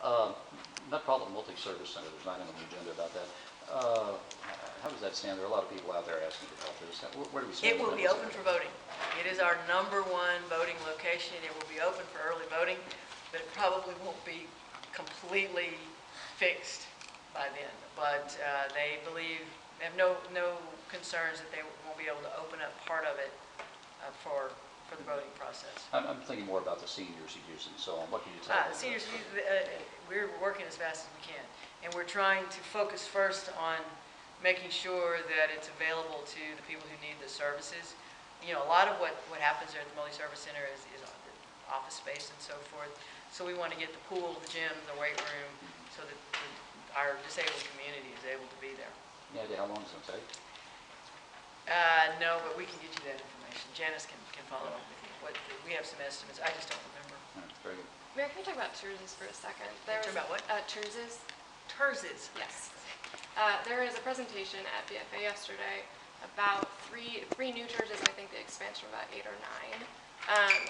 Not called a multi-service center, there's nothing on the agenda about that. How does that stand? There are a lot of people out there asking about this. Where do we stand? It will be open for voting. It is our #1 voting location. It will be open for early voting, but it probably won't be completely fixed by then. But they believe, they have no concerns that they won't be able to open up part of it for the voting process. I'm thinking more about the seniors who use it and so on. What can you tell me? Seniors, we're working as fast as we can, and we're trying to focus first on making sure that it's available to the people who need the services. You know, a lot of what happens there at the multi-service center is office space and so forth. So we want to get the pool, the gym, the weight room, so that our disabled community is able to be there. Yeah, how long does it take? No, but we can get you that information. Janice can follow up with you. We have some estimates. I just don't remember. Very good. Mayor, can we talk about TIRZs for a second? Talk about what? TIRZs. TIRZs. Yes. There was a presentation at BFA yesterday about three new TIRZs. I think the expansion of about 8 or 9.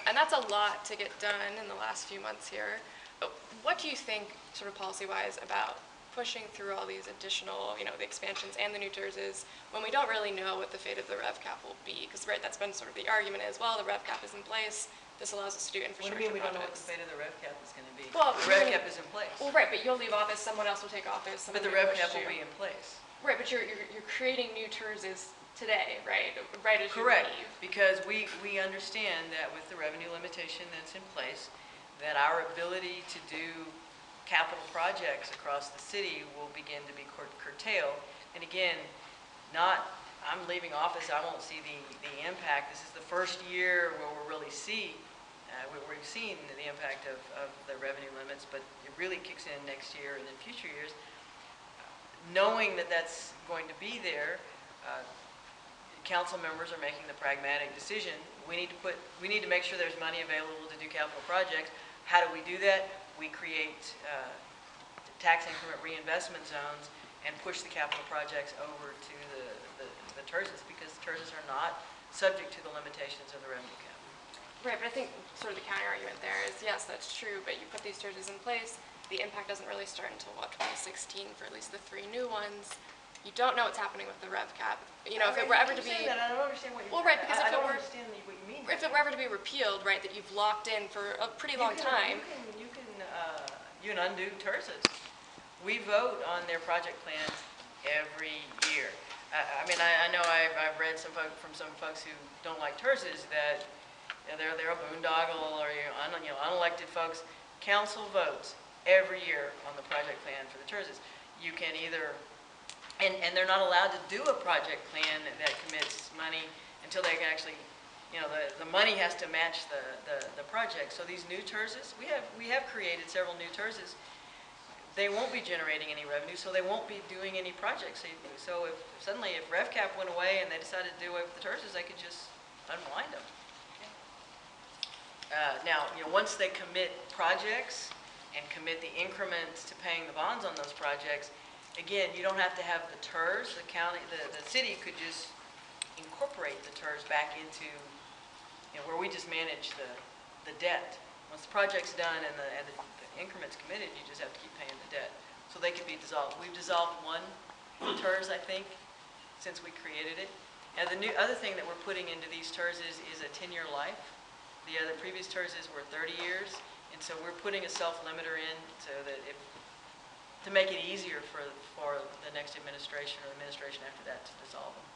And that's a lot to get done in the last few months here. But what do you think, sort of policy-wise, about pushing through all these additional, the expansions and the new TIRZs when we don't really know what the fate of the rev cap will be? Because, right, that's been sort of the argument as well. The rev cap is in place. This allows us to do infrastructure projects. What do you mean we don't know what the fate of the rev cap is going to be? Well, the rev cap is in place. Well, right, but you'll leave office, someone else will take office. But the rev cap will be in place. Right, but you're creating new TIRZs today, right? Right as Correct, you leave. because we understand that with the revenue limitation that's in place, that our ability to do capital projects across the city will begin to be curtailed. And again, I'm leaving office, I won't see the impact. This is the first year where we'll really see, we've seen the impact of the revenue limits, but it really kicks in next year and in future years. Knowing that that's going to be there, council members are making the pragmatic decision. We need to make sure there's money available to do capital projects. How do we do that? We create tax increment reinvestment zones and push the capital projects over to the TIRZs, because TIRZs are not subject to the limitations of the revenue cap. Right, but I think sort of the counter argument there is, yes, that's true, but you put these TIRZs in place, the impact doesn't really start until, 2016 for at least the 3 new ones. You don't know what's happening with the rev cap. If it were ever to be... I don't understand what you're... Well, right, because I don't understand what you mean. If it were ever to be repealed, right, that you've locked in for a pretty long time... You can undo TIRZs. We vote on their project plans every year. I know I've read from some folks who don't like TIRZs that they're a boondoggle or unelected folks. Council votes every year on the project plan for the TIRZs. You can either, and they're not allowed to do a project plan that commits money until they can actually, the money has to match the project. So these new TIRZs, we have created several new TIRZs. They won't be generating any revenue, so they won't be doing any projects. So if rev cap went away and they decided to do away with the TIRZs, they could just unwind them. Now, once they commit projects and commit the increments to paying the bonds on those projects, again, you don't have to have the TIRZ. The county, the city could just incorporate the TIRZ back into where we just manage the debt. Once the project's done and the increment's committed, you just have to keep paying the debt. So they could be dissolved. We've dissolved 1 TIRZ, I think, since we created it. And the other thing that we're putting into these TIRZs is a 10-year life. The previous TIRZs were 30 years, and so we're putting a self-limiter in so that to make it easier for the next administration or administration after that to dissolve them.